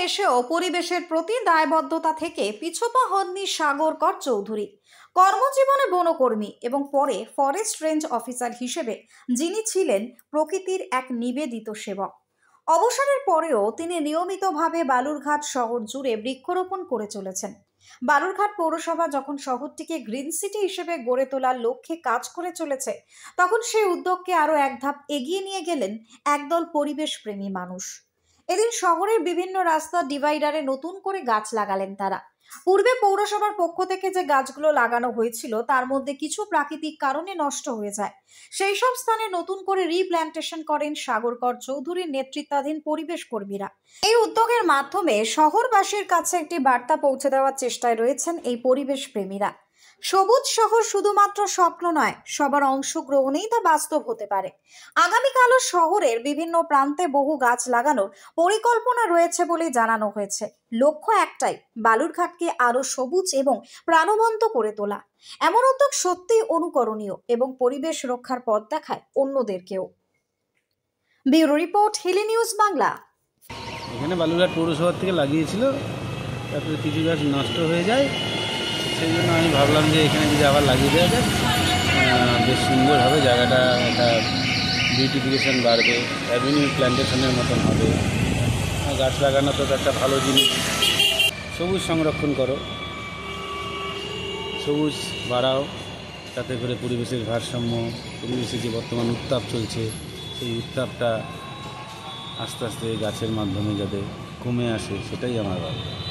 এসেও পরিবেশের প্রতি দায়বদ্ধতা থেকে পিছপা হননি সাগর কর চৌধুরী। কর্মজীবনে বনকর্মী এবং পরে ফরেস্ট রেঞ্জ অফিসার হিসেবে যিনি ছিলেন প্রকৃতির এক নিবেদিত সেবক। অবসরের পরেও তিনি নিয়মিতভাবে বালুরঘাট শহর জুড়ে বৃক্ষরোপণ করে চলেছেন। বালুরঘাট পৌরসভা যখন শহরটিকে গ্রিন সিটি হিসেবে গড়ে তোলার লক্ষ্যে কাজ করে চলেছে, তখন সেই উদ্যোগকে আরও এক ধাপ এগিয়ে নিয়ে গেলেন একদল পরিবেশ প্রেমী মানুষ। এদিন শহরের বিভিন্ন রাস্তা ডিভাইডারে নতুন করে গাছ লাগালেন তারা। পূর্বে পৌরসভার পক্ষ থেকে যে গাছগুলো লাগানো হয়েছিল তার মধ্যে কিছু প্রাকৃতিক কারণে নষ্ট হয়ে যায়। সেই সব স্থানে নতুন করে রিপ্ল্যান্টেশন করেন সাগর কর চৌধুরীর নেতৃত্বাধীন পরিবেশ কর্মীরা। এই উদ্যোগের মাধ্যমে শহরবাসীর কাছে একটি বার্তা পৌঁছে দেওয়ার চেষ্টায় রয়েছেন এই পরিবেশ প্রেমীরা। সবুজ শহর শুধুমাত্র স্বপ্ন নয়, সবার অংশগ্রহণেই তা বাস্তব হতে পারে। আগামীকালও শহরের বিভিন্ন প্রান্তে বহু গাছ লাগানোর পরিকল্পনা রয়েছে বলে জানানো হয়েছে। লক্ষ্য একটাই, বালুরঘাটকে আরো সবুজ এবং প্রাণবন্ত করে তোলা। এমন উদ্যোগ সত্যিই অনুকরণীয় এবং পরিবেশ রক্ষার পথ দেখায় অন্যদেরকেও। Bureau report, Hili news Bangla. এখানে বালুরঘাট পৌরসভা থেকে লাগিয়েছিল, তারপরে কিছু গাছ নষ্ট হয়ে যায়, সেই জন্য আমি ভাবলাম যে এখানে যদি আবার লাগিয়ে দেওয়া যায় বেশ সুন্দর হবে, জায়গাটা একটা বিউটিফিকেশান বাড়বে, অ্যাভিনিউ প্ল্যান্টেশনের মতন হবে। গাছ লাগানো তো একটা ভালো জিনিস। সবুজ সংরক্ষণ করো, সবুজ বাড়াও, তাতে করে পরিবেশের ভারসাম্য, পরিবেশে যে বর্তমান উত্তাপ চলছে সেই উত্তাপটা আস্তে আস্তে গাছের মাধ্যমে যাতে কমে আসে, সেটাই আমার ভাবনা।